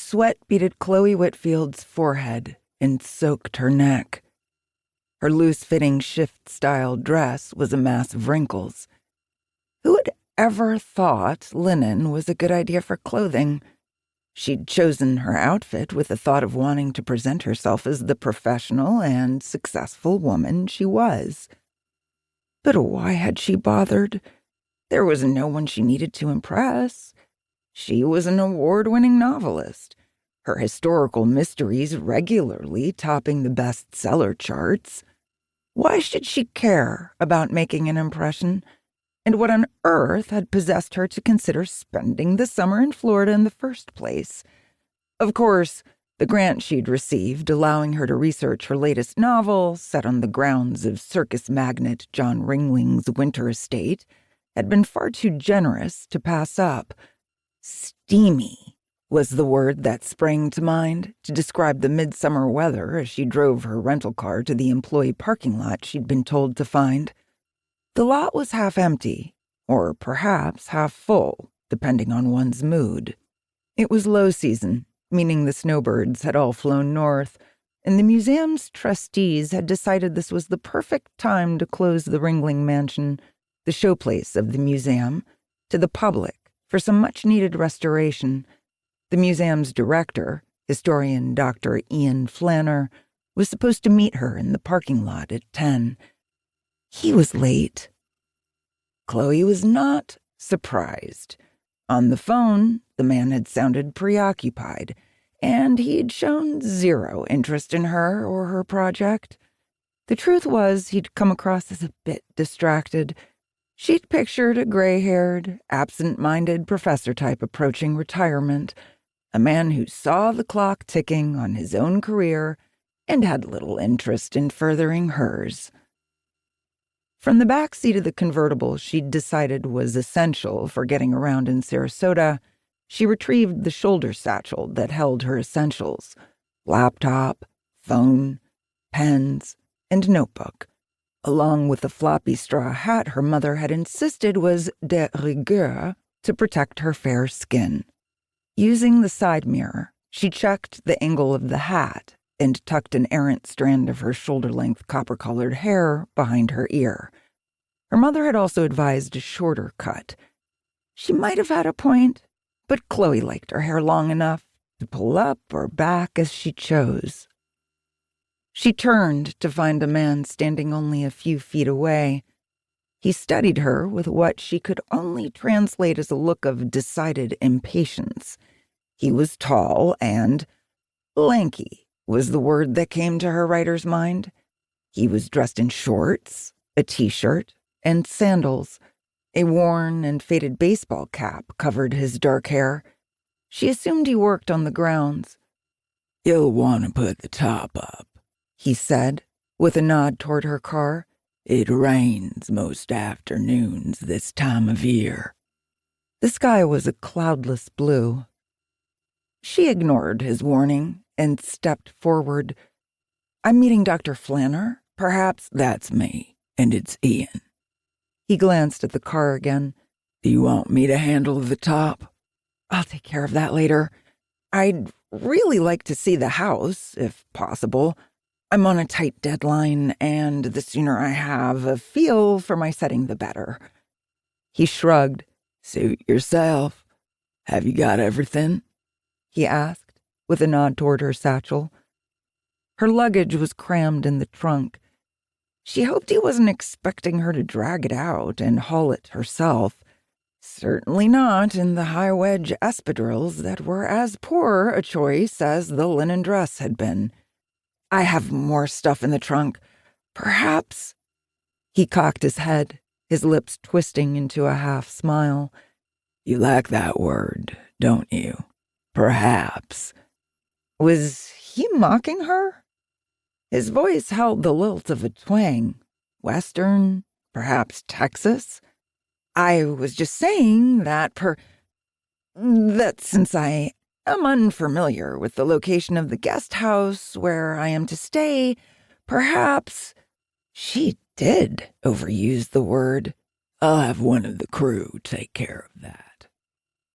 Sweat beaded Chloe Whitfield's forehead and soaked her neck. Her loose-fitting shift-style dress was a mass of wrinkles. Who had ever thought linen was a good idea for clothing? She'd chosen her outfit with the thought of wanting to present herself as the professional and successful woman she was. But why had she bothered? There was no one she needed to impress. She was an award-winning novelist, her historical mysteries regularly topping the bestseller charts. Why should she care about making an impression? And what on earth had possessed her to consider spending the summer in Florida in the first place? Of course, the grant she'd received, allowing her to research her latest novel, set on the grounds of circus magnate John Ringling's winter estate, had been far too generous to pass up. Steamy was the word that sprang to mind to describe the midsummer weather as she drove her rental car to the employee parking lot she'd been told to find. The lot was half empty, or perhaps half full, depending on one's mood. It was low season, meaning the snowbirds had all flown north, and the museum's trustees had decided this was the perfect time to close the Ringling Mansion, the showplace of the museum, to the public for some much-needed restoration. The museum's director, historian Dr. Ian Flanner, was supposed to meet her in the parking lot at 10. He was late. Chloe was not surprised. On the phone, the man had sounded preoccupied, and he'd shown zero interest in her or her project. The truth was he'd come across as a bit distracted. She'd pictured a gray-haired, absent-minded professor type approaching retirement, a man who saw the clock ticking on his own career and had little interest in furthering hers. From the back seat of the convertible she'd decided was essential for getting around in Sarasota, she retrieved the shoulder satchel that held her essentials: laptop, phone, pens, and notebook, along with the floppy straw hat her mother had insisted was de rigueur to protect her fair skin. Using the side mirror, she checked the angle of the hat and tucked an errant strand of her shoulder-length copper-colored hair behind her ear. Her mother had also advised a shorter cut. She might have had a point, but Chloe liked her hair long enough to pull up or back as she chose. She turned to find a man standing only a few feet away. He studied her with what she could only translate as a look of decided impatience. He was tall and lanky was the word that came to her writer's mind. He was dressed in shorts, a t-shirt, and sandals. A worn and faded baseball cap covered his dark hair. She assumed he worked on the grounds. "You'll want to put the top up," he said, with a nod toward her car. "It rains most afternoons this time of year." The sky was a cloudless blue. She ignored his warning and stepped forward. "I'm meeting Dr. Flanner. Perhaps..." "That's me, and it's Ian." He glanced at the car again. "Do you want me to handle the top?" "I'll take care of that later. I'd really like to see the house, if possible. I'm on a tight deadline, and the sooner I have a feel for my setting, the better." He shrugged. "Suit yourself. Have you got everything?" he asked, with a nod toward her satchel. Her luggage was crammed in the trunk. She hoped he wasn't expecting her to drag it out and haul it herself. Certainly not in the high-wedge espadrilles that were as poor a choice as the linen dress had been. "I have more stuff in the trunk. Perhaps..." He cocked his head, his lips twisting into a half-smile. "You like that word, don't you? Perhaps." Was he mocking her? His voice held the lilt of a twang. Western, perhaps Texas. "I was just saying that since I am unfamiliar with the location of the guest house where I am to stay, perhaps..." She did overuse the word. "I'll have one of the crew take care of that."